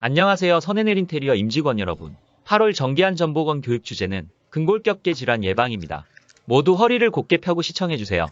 안녕하세요. 선해낼 인테리어 임직원 여러분. 8월 정기한 전보건 교육 주제는 근골격계 질환 예방입니다. 모두 허리를 곧게 펴고 시청해주세요.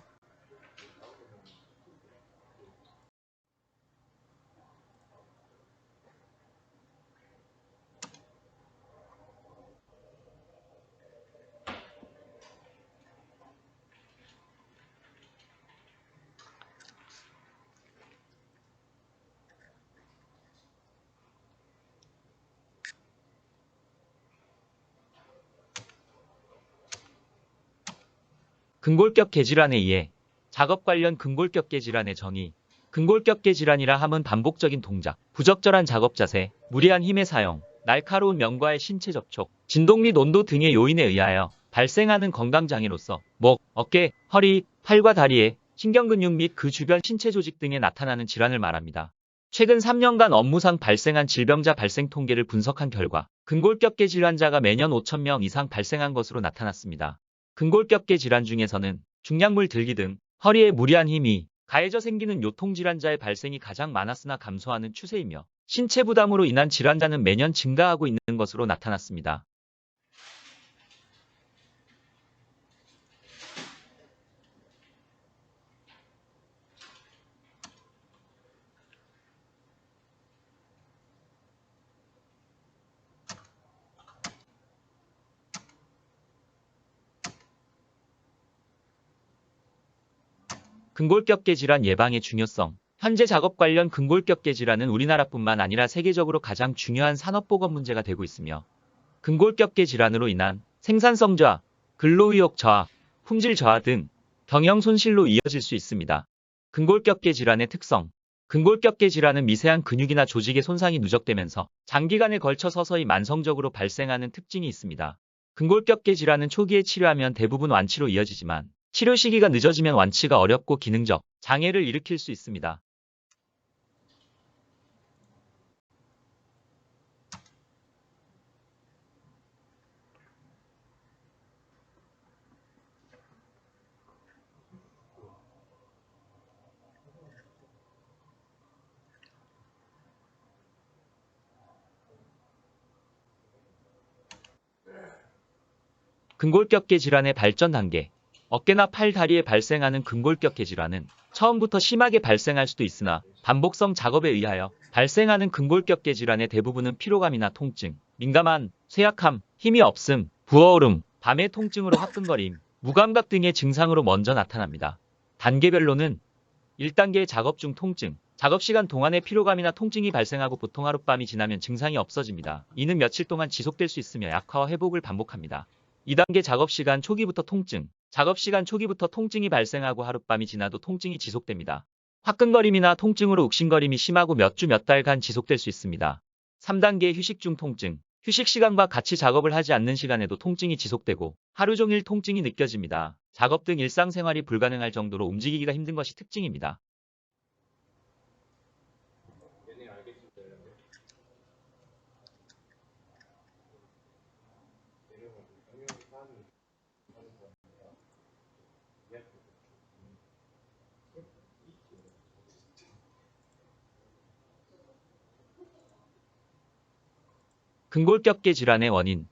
근골격계 질환에 의해 작업 관련 근골격계 질환의 정의. 근골격계 질환이라 함은 반복적인 동작, 부적절한 작업 자세, 무리한 힘의 사용, 날카로운 면과의 신체 접촉, 진동 및 온도 등의 요인에 의하여 발생하는 건강장애로서 목, 어깨, 허리, 팔과 다리의 신경근육 및 그 주변 신체 조직 등에 나타나는 질환을 말합니다. 최근 3년간 업무상 발생한 질병자 발생 통계를 분석한 결과 근골격계 질환자가 매년 5,000명 이상 발생한 것으로 나타났습니다. 근골격계 질환 중에서는 중량물 들기 등 허리에 무리한 힘이 가해져 생기는 요통질환자의 발생이 가장 많았으나 감소하는 추세이며 신체 부담으로 인한 질환자는 매년 증가하고 있는 것으로 나타났습니다. 근골격계 질환 예방의 중요성. 현재 작업 관련 근골격계 질환은 우리나라뿐만 아니라 세계적으로 가장 중요한 산업보건 문제가 되고 있으며 근골격계 질환으로 인한 생산성 저하, 근로의욕 저하, 품질 저하 등 경영 손실로 이어질 수 있습니다. 근골격계 질환의 특성. 근골격계 질환은 미세한 근육이나 조직의 손상이 누적되면서 장기간에 걸쳐 서서히 만성적으로 발생하는 특징이 있습니다. 근골격계 질환은 초기에 치료하면 대부분 완치로 이어지지만 치료 시기가 늦어지면 완치가 어렵고 기능적 장애를 일으킬 수 있습니다. 근골격계 질환의 발전 단계. 어깨나 팔, 다리에 발생하는 근골격계 질환은 처음부터 심하게 발생할 수도 있으나 반복성 작업에 의하여 발생하는 근골격계 질환의 대부분은 피로감이나 통증, 민감한, 쇠약함, 힘이 없음, 부어오름, 밤의 통증으로 화끈거림, 무감각 등의 증상으로 먼저 나타납니다. 단계별로는 1단계 작업 중 통증, 작업 시간 동안에 피로감이나 통증이 발생하고 보통 하룻밤이 지나면 증상이 없어집니다. 이는 며칠 동안 지속될 수 있으며 약화와 회복을 반복합니다. 2단계 작업 시간 초기부터 통증, 작업 시간 초기부터 통증이 발생하고 하룻밤이 지나도 통증이 지속됩니다. 화끈거림이나 통증으로 욱신거림이 심하고 몇 주 몇 달간 지속될 수 있습니다. 3단계 휴식 중 통증, 휴식 시간과 같이 작업을 하지 않는 시간에도 통증이 지속되고 하루 종일 통증이 느껴집니다. 작업 등 일상생활이 불가능할 정도로 움직이기가 힘든 것이 특징입니다. 근골격계 질환의 원인.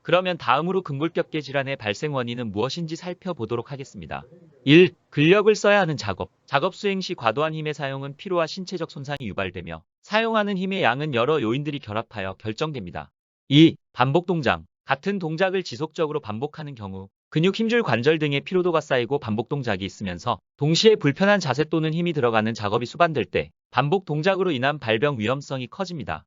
그러면 다음으로 근골격계 질환의 발생 원인은 무엇인지 살펴보도록 하겠습니다. 1. 근력을 써야 하는 작업. 작업 수행 시 과도한 힘의 사용은 피로와 신체적 손상이 유발되며 사용하는 힘의 양은 여러 요인들이 결합하여 결정됩니다. 2. 반복 동작. 같은 동작을 지속적으로 반복하는 경우 근육 힘줄 관절 등의 피로도가 쌓이고 반복 동작이 있으면서 동시에 불편한 자세 또는 힘이 들어가는 작업이 수반될 때 반복 동작으로 인한 발병 위험성이 커집니다.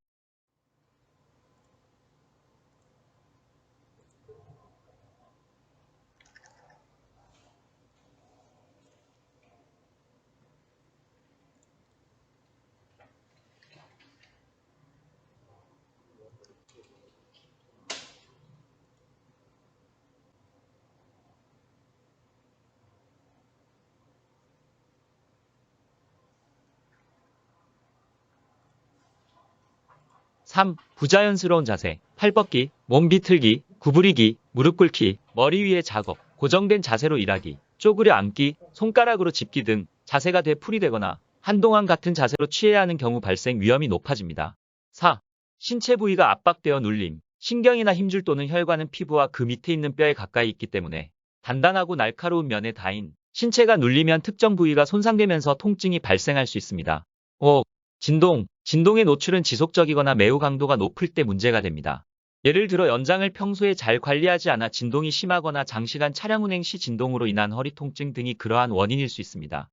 3. 부자연스러운 자세, 팔 뻗기, 몸 비틀기, 구부리기, 무릎 꿇기, 머리 위에 작업, 고정된 자세로 일하기, 쪼그려 앉기, 손가락으로 짚기 등 자세가 되풀이되거나 한동안 같은 자세로 취해야 하는 경우 발생 위험이 높아집니다. 4. 신체 부위가 압박되어 눌림, 신경이나 힘줄 또는 혈관은 피부와 그 밑에 있는 뼈에 가까이 있기 때문에 단단하고 날카로운 면에 닿인 신체가 눌리면 특정 부위가 손상되면서 통증이 발생할 수 있습니다. 5. 진동. 진동의 노출은 지속적이거나 매우 강도가 높을 때 문제가 됩니다. 예를 들어 연장을 평소에 잘 관리하지 않아 진동이 심하거나 장시간 차량 운행 시 진동으로 인한 허리 통증 등이 그러한 원인일 수 있습니다.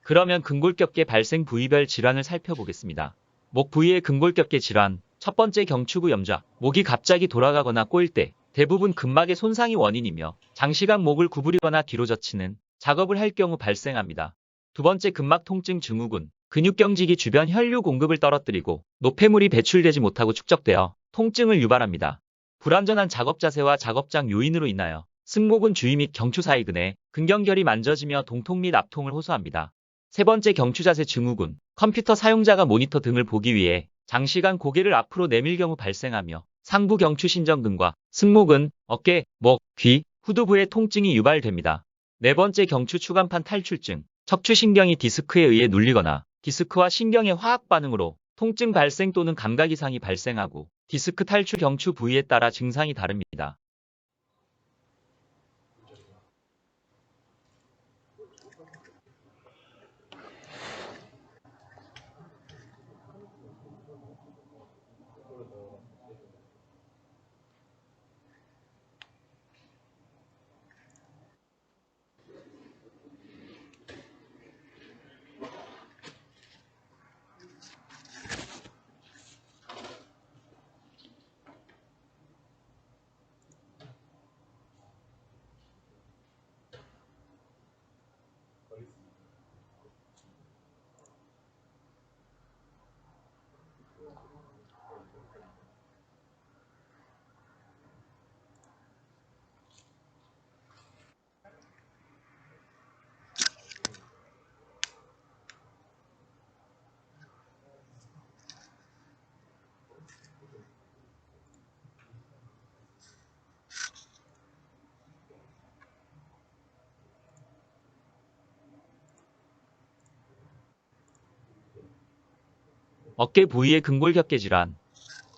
그러면 근골격계 발생 부위별 질환을 살펴보겠습니다. 목 부위의 근골격계 질환. 첫 번째 경추구 염좌. 목이 갑자기 돌아가거나 꼬일 때 대부분 근막의 손상이 원인이며 장시간 목을 구부리거나 뒤로 젖히는 작업을 할 경우 발생합니다. 두 번째 근막 통증 증후군. 근육경직이 주변 혈류 공급을 떨어뜨리고 노폐물이 배출되지 못하고 축적되어 통증을 유발합니다. 불완전한 작업 자세와 작업장 요인으로 인하여 승모근 주위 및 경추 사이 근에 근경결이 만져지며 동통 및 압통을 호소합니다. 세 번째 경추자세 증후군. 컴퓨터 사용자가 모니터 등을 보기 위해 장시간 고개를 앞으로 내밀 경우 발생하며 상부 경추 신전근과 승모근, 어깨, 목, 귀, 후두부의 통증이 유발됩니다. 네 번째 경추 추간판 탈출증. 척추신경이 디스크에 의해 눌리거나 디스크와 신경의 화학 반응으로 통증 발생 또는 감각 이상이 발생하고 디스크 탈출 경추 부위에 따라 증상이 다릅니다. 어깨 부위의 근골격계 질환.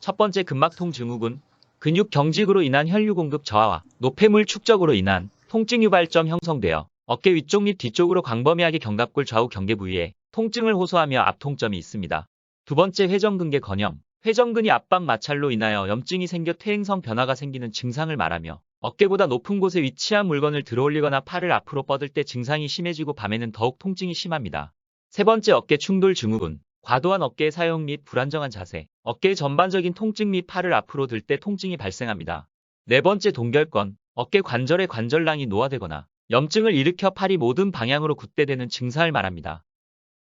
첫 번째 근막통 증후군. 근육 경직으로 인한 혈류 공급 저하와 노폐물 축적으로 인한 통증 유발점 형성되어 어깨 위쪽 및 뒤쪽으로 광범위하게 견갑골 좌우 경계 부위에 통증을 호소하며 압통점이 있습니다. 두 번째 회전근개 건염. 회전근이 압박 마찰로 인하여 염증이 생겨 퇴행성 변화가 생기는 증상을 말하며 어깨보다 높은 곳에 위치한 물건을 들어올리거나 팔을 앞으로 뻗을 때 증상이 심해지고 밤에는 더욱 통증이 심합니다. 세 번째 어깨 충돌 증후군. 과도한 어깨 사용 및 불안정한 자세, 어깨의 전반적인 통증 및 팔을 앞으로 들 때 통증이 발생합니다. 네 번째 동결권, 어깨 관절의 관절낭이 노화되거나 염증을 일으켜 팔이 모든 방향으로 굳대되는 증상을 말합니다.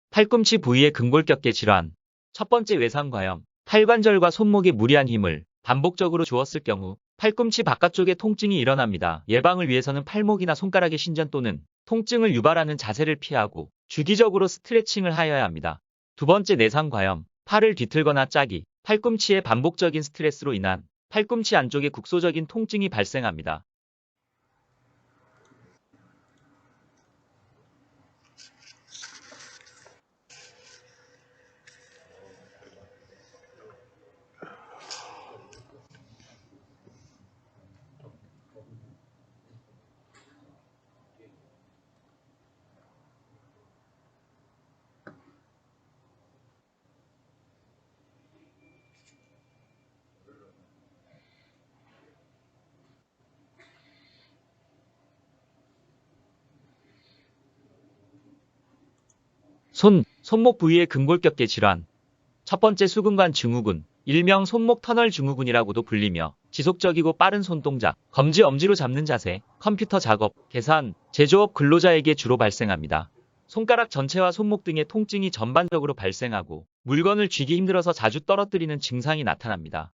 팔꿈치 부위의 근골격계 질환. 첫 번째 외상과염, 팔관절과 손목에 무리한 힘을 반복적으로 주었을 경우 팔꿈치 바깥쪽에 통증이 일어납니다. 예방을 위해서는 팔목이나 손가락의 신전 또는 통증을 유발하는 자세를 피하고 주기적으로 스트레칭을 하여야 합니다. 두 번째 내상과염, 팔을 뒤틀거나 짜기, 팔꿈치의 반복적인 스트레스로 인한 팔꿈치 안쪽에 국소적인 통증이 발생합니다. 손목 부위의 근골격계 질환. 첫 번째 수근관 증후군. 일명 손목 터널 증후군이라고도 불리며 지속적이고 빠른 손동작, 검지 엄지로 잡는 자세, 컴퓨터 작업, 계산, 제조업 근로자에게 주로 발생합니다. 손가락 전체와 손목 등의 통증이 전반적으로 발생하고 물건을 쥐기 힘들어서 자주 떨어뜨리는 증상이 나타납니다.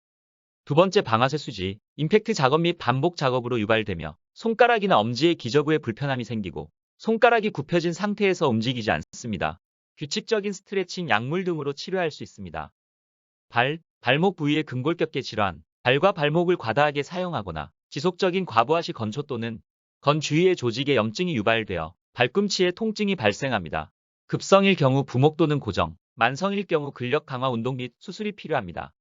두 번째, 방아쇠 수지, 임팩트 작업 및 반복 작업으로 유발되며 손가락이나 엄지의 기저부에 불편함이 생기고 손가락이 굽혀진 상태에서 움직이지 않습니다. 규칙적인 스트레칭, 약물 등으로 치료할 수 있습니다. 발목 부위의 근골격계 질환, 발과 발목을 과다하게 사용하거나 지속적인 과부하시 건초 또는 건 주위의 조직에 염증이 유발되어 발꿈치에 통증이 발생합니다. 급성일 경우 부목 또는 고정, 만성일 경우 근력 강화 운동 및 수술이 필요합니다.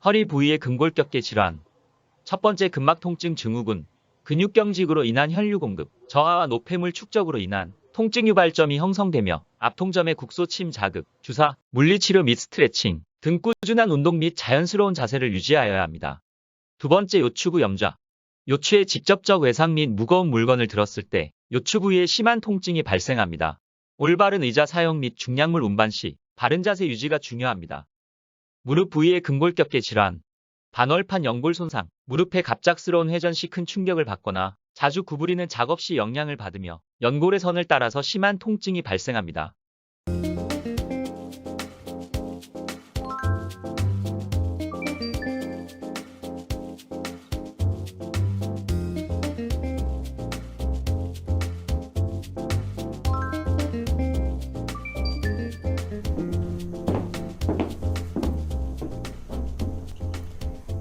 허리 부위의 근골격계 질환. 첫 번째, 근막 통증 증후군. 근육경직으로 인한 혈류 공급, 저하와 노폐물 축적으로 인한 통증 유발점이 형성되며 앞통점의 국소침 자극, 주사, 물리치료 및 스트레칭 등 꾸준한 운동 및 자연스러운 자세를 유지하여야 합니다. 두 번째, 요추구 염좌. 요추의 직접적 외상 및 무거운 물건을 들었을 때 요추 부위에 심한 통증이 발생합니다. 올바른 의자 사용 및 중량물 운반 시 바른 자세 유지가 중요합니다. 무릎 부위의 근골격계 질환. 반월판 연골 손상, 무릎의 갑작스러운 회전 시 큰 충격을 받거나 자주 구부리는 작업 시 영향을 받으며 연골의 선을 따라서 심한 통증이 발생합니다.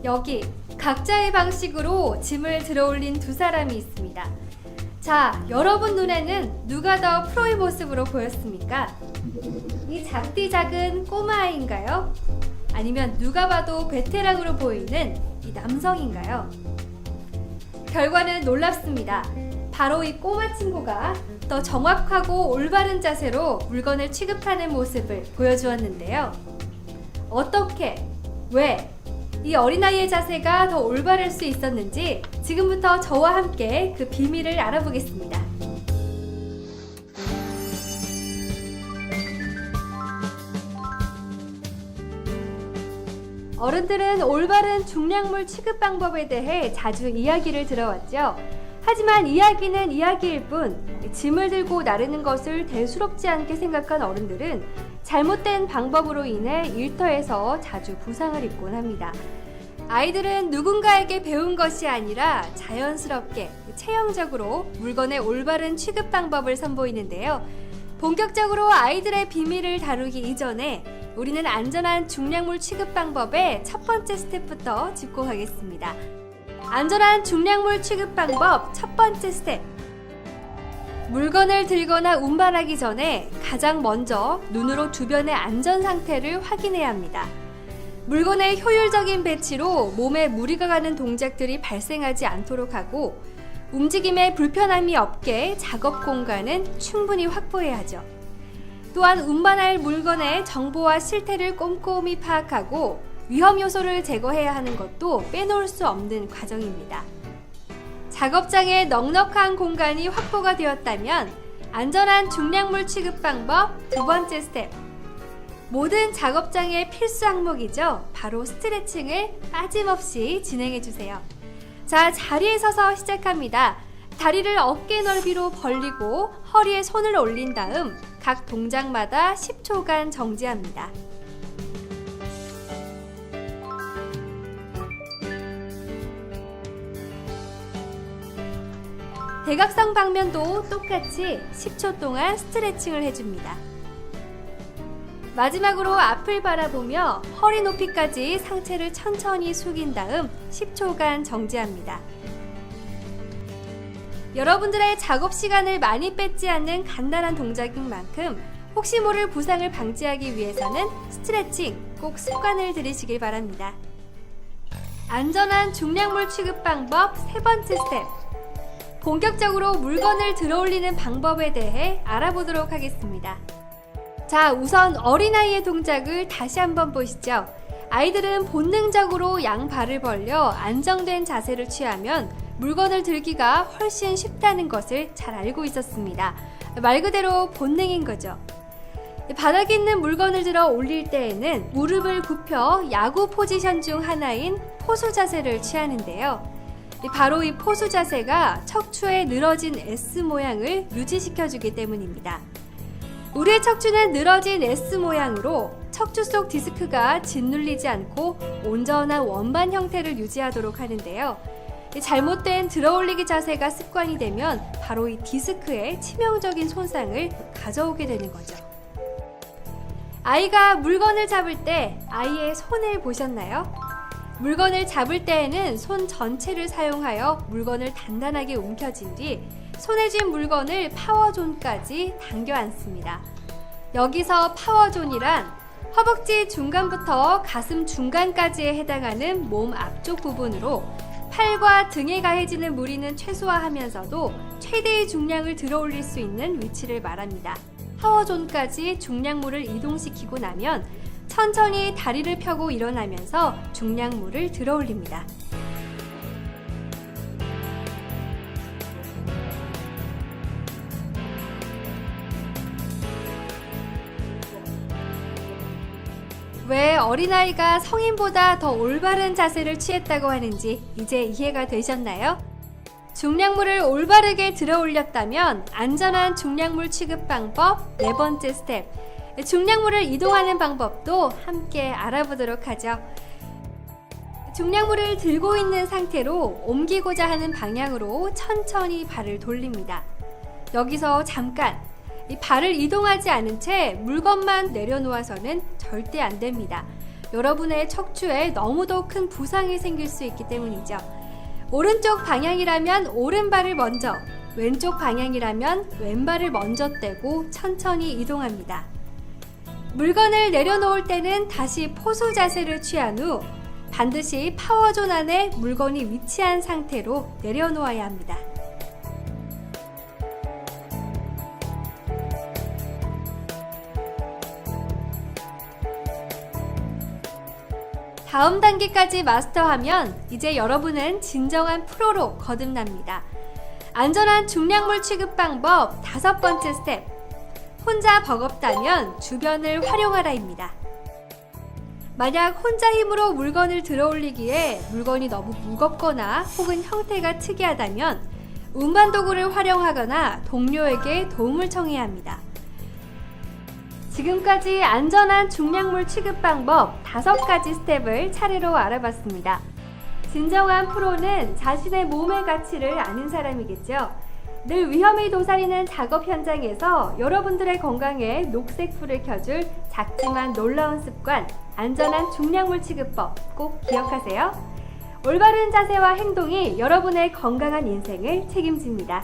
여기 각자의 방식으로 짐을 들어올린 두 사람이 있습니다. 자, 여러분 눈에는 누가 더 프로의 모습으로 보였습니까? 이 작디 작은 꼬마아이인가요? 아니면 누가 봐도 베테랑으로 보이는 이 남성인가요? 결과는 놀랍습니다. 바로 이 꼬마 친구가 더 정확하고 올바른 자세로 물건을 취급하는 모습을 보여주었는데요. 어떻게, 왜 이 어린아이의 자세가 더 올바를 수 있었는지 지금부터 저와 함께 그 비밀을 알아보겠습니다. 어른들은 올바른 중량물 취급 방법에 대해 자주 이야기를 들어왔죠. 하지만 이야기는 이야기일 뿐 짐을 들고 나르는 것을 대수롭지 않게 생각한 어른들은 잘못된 방법으로 인해 일터에서 자주 부상을 입곤 합니다. 아이들은 누군가에게 배운 것이 아니라 자연스럽게 체형적으로 물건의 올바른 취급 방법을 선보이는데요. 본격적으로 아이들의 비밀을 다루기 이전에 우리는 안전한 중량물 취급 방법의 첫 번째 스텝부터 짚고 가겠습니다. 안전한 중량물 취급 방법 첫 번째 스텝. 물건을 들거나 운반하기 전에 가장 먼저 눈으로 주변의 안전 상태를 확인해야 합니다. 물건의 효율적인 배치로 몸에 무리가 가는 동작들이 발생하지 않도록 하고 움직임에 불편함이 없게 작업 공간은 충분히 확보해야 하죠. 또한 운반할 물건의 정보와 실태를 꼼꼼히 파악하고 위험 요소를 제거해야 하는 것도 빼놓을 수 없는 과정입니다. 작업장에 넉넉한 공간이 확보가 되었다면 안전한 중량물 취급 방법 두 번째 스텝. 모든 작업장의 필수 항목이죠. 바로 스트레칭을 빠짐없이 진행해주세요. 자, 자리에 서서 시작합니다. 다리를 어깨 넓이로 벌리고 허리에 손을 올린 다음 각 동작마다 10초간 정지합니다. 대각선 방면도 똑같이 10초 동안 스트레칭을 해줍니다. 마지막으로 앞을 바라보며 허리 높이까지 상체를 천천히 숙인 다음 10초간 정지합니다. 여러분들의 작업 시간을 많이 뺏지 않는 간단한 동작인 만큼 혹시 모를 부상을 방지하기 위해서는 스트레칭 꼭 습관을 들이시길 바랍니다. 안전한 중량물 취급 방법 세 번째 스텝. 본격적으로 물건을 들어올리는 방법에 대해 알아보도록 하겠습니다. 자, 우선 어린아이의 동작을 다시 한번 보시죠. 아이들은 본능적으로 양발을 벌려 안정된 자세를 취하면 물건을 들기가 훨씬 쉽다는 것을 잘 알고 있었습니다. 말 그대로 본능인 거죠. 바닥에 있는 물건을 들어 올릴 때에는 무릎을 굽혀 야구 포지션 중 하나인 포수 자세를 취하는데요. 바로 이 포수 자세가 척추의 늘어진 S 모양을 유지시켜주기 때문입니다. 우리의 척추는 늘어진 S 모양으로 척추 속 디스크가 짓눌리지 않고 온전한 원반 형태를 유지하도록 하는데요. 잘못된 들어올리기 자세가 습관이 되면 바로 이 디스크에 치명적인 손상을 가져오게 되는 거죠. 아이가 물건을 잡을 때 아이의 손을 보셨나요? 물건을 잡을 때에는 손 전체를 사용하여 물건을 단단하게 움켜쥔 뒤 손에 쥔 물건을 파워존까지 당겨 앉습니다. 여기서 파워존이란 허벅지 중간부터 가슴 중간까지에 해당하는 몸 앞쪽 부분으로 팔과 등에 가해지는 무리는 최소화하면서도 최대의 중량을 들어올릴 수 있는 위치를 말합니다. 파워존까지 중량물을 이동시키고 나면 천천히 다리를 펴고 일어나면서 중량물을 들어올립니다. 왜 어린아이가 성인보다 더 올바른 자세를 취했다고 하는지 이제 이해가 되셨나요? 중량물을 올바르게 들어 올렸다면 안전한 중량물 취급 방법 네 번째 스텝. 중량물을 이동하는 방법도 함께 알아보도록 하죠. 중량물을 들고 있는 상태로 옮기고자 하는 방향으로 천천히 발을 돌립니다. 여기서 잠깐 이 발을 이동하지 않은 채 물건만 내려놓아서는 절대 안 됩니다. 여러분의 척추에 너무도 큰 부상이 생길 수 있기 때문이죠. 오른쪽 방향이라면 오른발을 먼저, 왼쪽 방향이라면 왼발을 먼저 떼고 천천히 이동합니다. 물건을 내려놓을 때는 다시 포수 자세를 취한 후 반드시 파워존 안에 물건이 위치한 상태로 내려놓아야 합니다. 다음 단계까지 마스터하면 이제 여러분은 진정한 프로로 거듭납니다. 안전한 중량물 취급 방법 다섯 번째 스텝. 혼자 버겁다면 주변을 활용하라입니다. 만약 혼자 힘으로 물건을 들어 올리기에 물건이 너무 무겁거나 혹은 형태가 특이하다면 운반 도구를 활용하거나 동료에게 도움을 청해야 합니다. 지금까지 안전한 중량물 취급 방법 5가지 스텝을 차례로 알아봤습니다. 진정한 프로는 자신의 몸의 가치를 아는 사람이겠죠. 늘 위험이 도사리는 작업 현장에서 여러분들의 건강에 녹색 불을 켜줄 작지만 놀라운 습관, 안전한 중량물 취급법 꼭 기억하세요. 올바른 자세와 행동이 여러분의 건강한 인생을 책임집니다.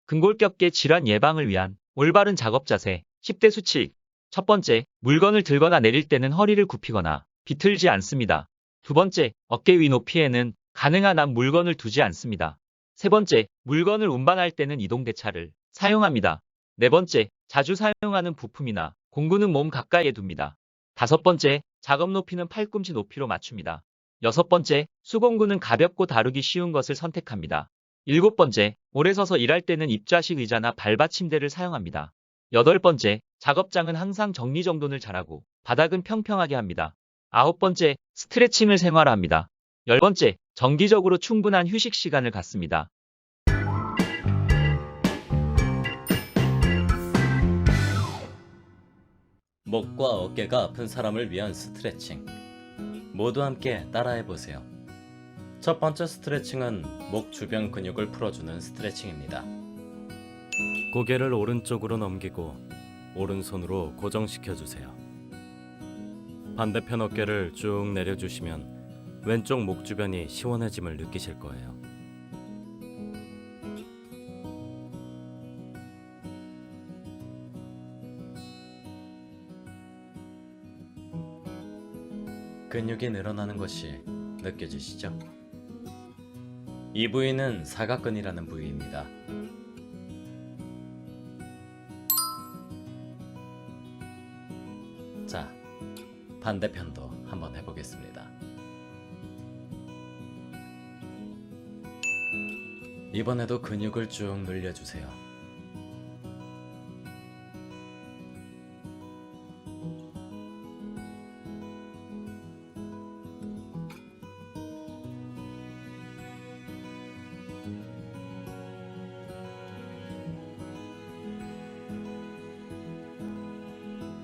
근골격계 질환 예방을 위한 올바른 작업 자세 10대 수칙. 첫 번째, 물건을 들거나 내릴 때는 허리를 굽히거나 비틀지 않습니다. 두 번째, 어깨 위 높이에는 가능한 한 물건을 두지 않습니다. 세 번째, 물건을 운반할 때는 이동대차를 사용합니다. 네 번째, 자주 사용하는 부품이나 공구는 몸 가까이에 둡니다. 다섯 번째, 작업 높이는 팔꿈치 높이로 맞춥니다. 여섯 번째, 수공구는 가볍고 다루기 쉬운 것을 선택합니다. 7번째, 오래 서서 일할 때는 입좌식 의자나 발받침대를 사용합니다. 8번째, 작업장은 항상 정리정돈을 잘하고 바닥은 평평하게 합니다. 9번째, 스트레칭을 생활화합니다. 10번째, 정기적으로 충분한 휴식 시간을 갖습니다. 목과 어깨가 아픈 사람을 위한 스트레칭. 모두 함께 따라해보세요. 첫 번째 스트레칭은 목 주변 근육을 풀어주는 스트레칭입니다. 고개를 오른쪽으로 넘기고 오른손으로 고정시켜주세요. 반대편 어깨를 쭉 내려주시면 왼쪽 목 주변이 시원해짐을 느끼실 거예요. 근육이 늘어나는 것이 느껴지시죠? 이 부위는 사각근이라는 부위입니다. 자, 반대편도 한번 해보겠습니다. 이번에도 근육을 쭉 늘려주세요.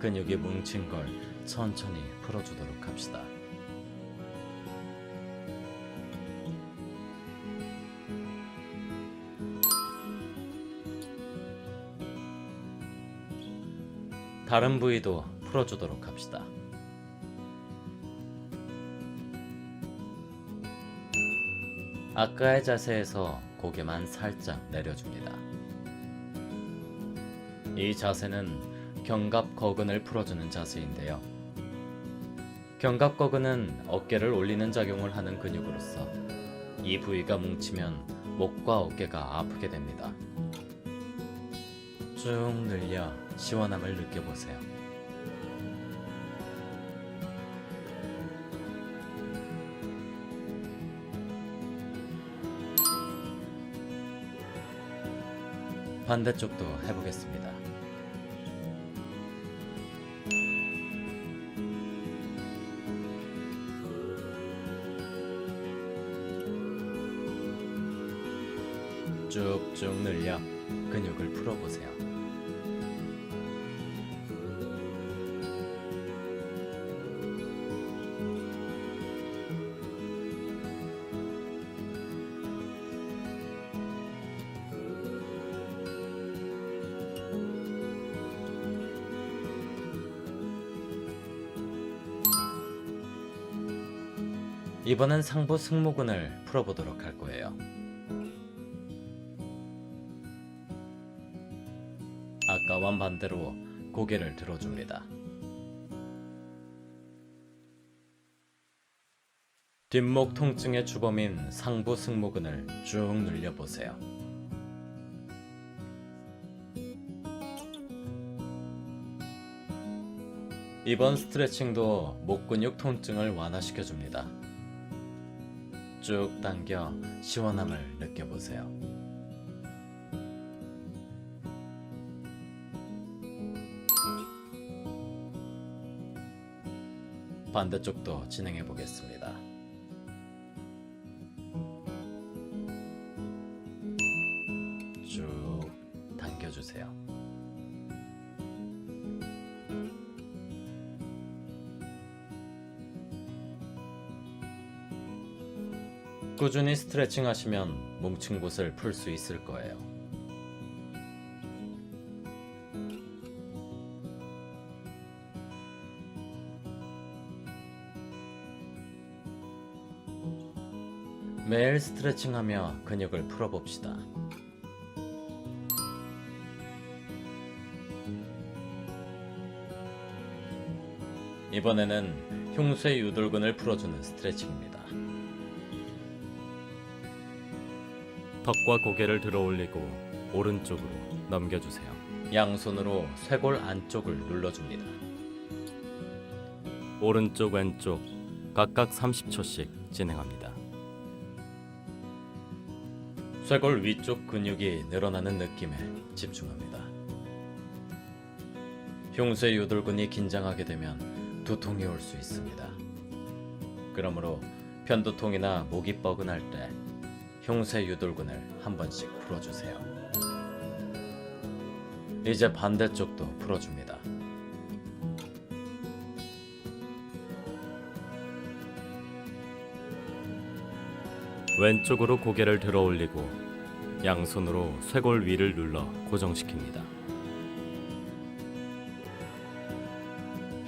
근육이 뭉친 걸 천천히 풀어주도록 합시다. 다른 부위도 풀어주도록 합시다. 아까의 자세에서 고개만 살짝 내려줍니다. 이 자세는 견갑거근을 풀어주는 자세인데요. 견갑거근은 어깨를 올리는 작용을 하는 근육으로서 이 부위가 뭉치면 목과 어깨가 아프게 됩니다. 쭉 늘려 시원함을 느껴보세요. 반대쪽도 해보겠습니다. 쭉쭉 늘려 근육을 풀어보세요. 이번엔 상부 승모근을 풀어보도록 할 거예요. 아까와 반대로 고개를 들어줍니다. 뒷목 통증의 주범인 상부 승모근을 쭉 늘려보세요. 이번 스트레칭도 목 근육 통증을 완화시켜줍니다. 쭉 당겨 시원함을 느껴보세요. 반대쪽도 진행해 보겠습니다. 쭉 당겨주세요. 꾸준히 스트레칭 하시면 뭉친 곳을 풀 수 있을 거예요. 매일 스트레칭하며 근육을 풀어봅시다. 이번에는 흉쇄 유돌근을 풀어주는 스트레칭입니다. 턱과 고개를 들어 올리고 오른쪽으로 넘겨주세요. 양손으로 쇄골 안쪽을 눌러줍니다. 오른쪽 왼쪽 각각 30초씩 진행합니다. 쇄골 위쪽 근육이 늘어나는 느낌에 집중합니다. 흉쇄 유돌근이 긴장하게 되면 두통이 올 수 있습니다. 그러므로 편두통이나 목이 뻐근할 때 흉쇄 유돌근을 한 번씩 풀어주세요. 이제 반대쪽도 풀어줍니다. 왼쪽으로 고개를 들어 올리고 양손으로 쇄골 위를 눌러 고정시킵니다.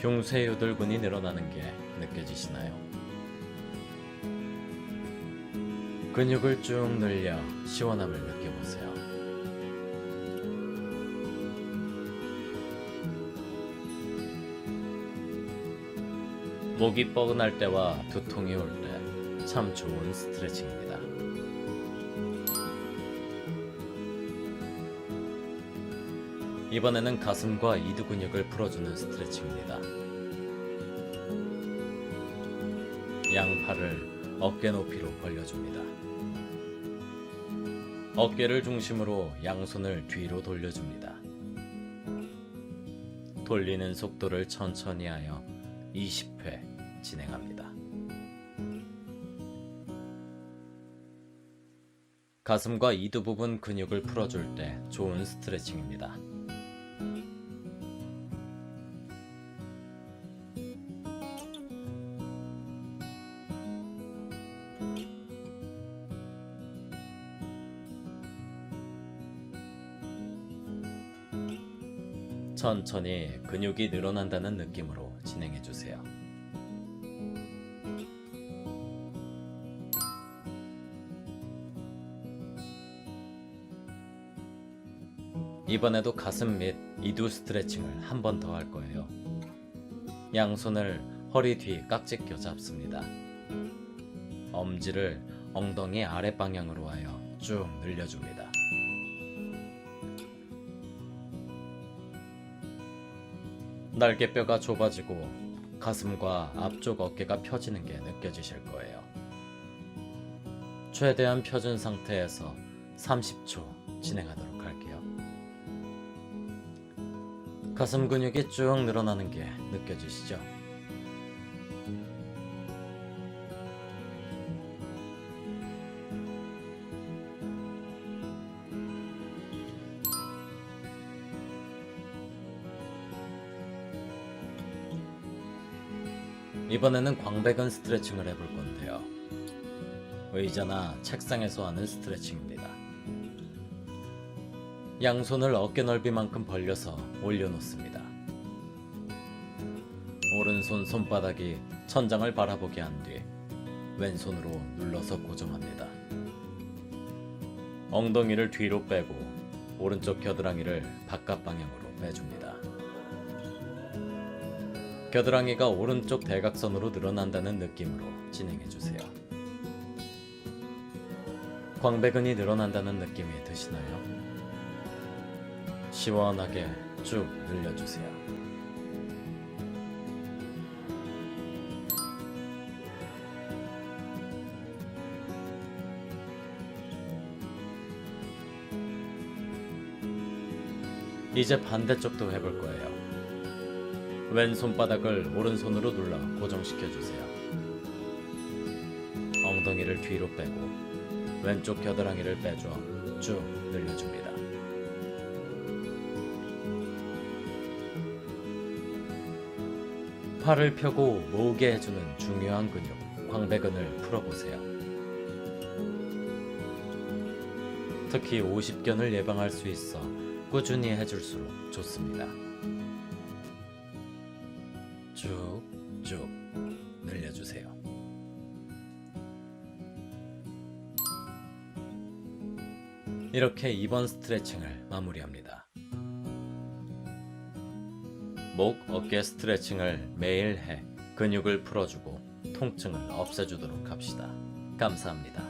흉쇄 유돌근이 늘어나는 게 느껴지시나요? 근육을 쭉 늘려 시원함을 느껴보세요. 목이 뻐근할 때와 두통이 올 때 참 좋은 스트레칭입니다. 이번에는 가슴과 이두 근육을 풀어주는 스트레칭입니다. 양팔을 어깨 높이로 벌려줍니다. 어깨를 중심으로 양손을 뒤로 돌려줍니다. 돌리는 속도를 천천히 하여 20회 진행합니다. 가슴과 이두 부분 근육을 풀어줄 때 좋은 스트레칭입니다. 천천히 근육이 늘어난다는 느낌으로 진행해 주세요. 이번에도 가슴 및 이두 스트레칭을 한 번 더 할 거예요. 양손을 허리 뒤 깍지껴 잡습니다. 엄지를 엉덩이 아래 방향으로 하여 쭉 늘려줍니다. 날개뼈가 좁아지고 가슴과 앞쪽 어깨가 펴지는 게 느껴지실 거예요. 최대한 펴준 상태에서 30초 진행하도록 할게요. 가슴 근육이 쭉 늘어나는 게 느껴지시죠? 이번에는 광배근 스트레칭을 해볼 건데요. 의자나 책상에서 하는 스트레칭입니다. 양손을 어깨 넓이만큼 벌려서 올려놓습니다. 오른손 손바닥이 천장을 바라보게 한 뒤 왼손으로 눌러서 고정합니다. 엉덩이를 뒤로 빼고 오른쪽 겨드랑이를 바깥 방향으로 빼줍니다. 겨드랑이가 오른쪽 대각선으로 늘어난다는 느낌으로 진행해주세요. 광배근이 늘어난다는 느낌이 드시나요? 시원하게 쭉 늘려주세요. 이제 반대쪽도 해볼 거예요. 왼손바닥을 오른손으로 눌러 고정시켜주세요. 엉덩이를 뒤로 빼고 왼쪽 겨드랑이를 빼줘 쭉 늘려줍니다. 팔을 펴고 모으게 해주는 중요한 근육, 광배근을 풀어보세요. 특히 오십견을 예방할 수 있어 꾸준히 해줄수록 좋습니다. 쭉쭉 늘려주세요. 이렇게 이번 스트레칭을 마무리합니다. 목, 어깨 스트레칭을 매일 해 근육을 풀어주고 통증을 없애주도록 합시다. 감사합니다.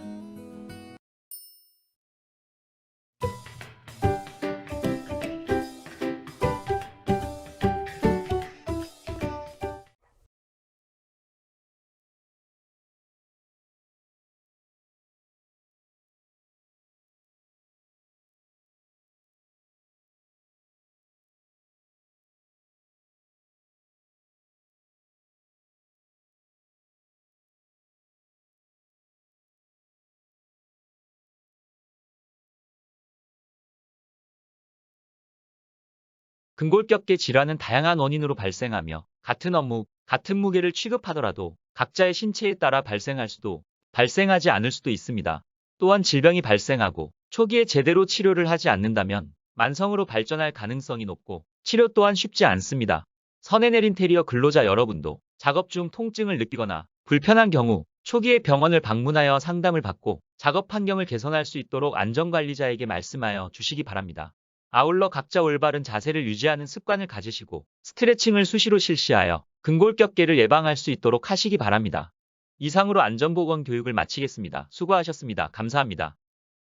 근골격계 질환은 다양한 원인으로 발생하며 같은 업무, 같은 무게를 취급하더라도 각자의 신체에 따라 발생할 수도 발생하지 않을 수도 있습니다. 또한 질병이 발생하고 초기에 제대로 치료를 하지 않는다면 만성으로 발전할 가능성이 높고 치료 또한 쉽지 않습니다. 선행 인테리어 근로자 여러분도 작업 중 통증을 느끼거나 불편한 경우 초기에 병원을 방문하여 상담을 받고 작업 환경을 개선할 수 있도록 안전관리자에게 말씀하여 주시기 바랍니다. 아울러 각자 올바른 자세를 유지하는 습관을 가지시고 스트레칭을 수시로 실시하여 근골격계를 예방할 수 있도록 하시기 바랍니다. 이상으로 안전보건 교육을 마치겠습니다. 수고하셨습니다. 감사합니다.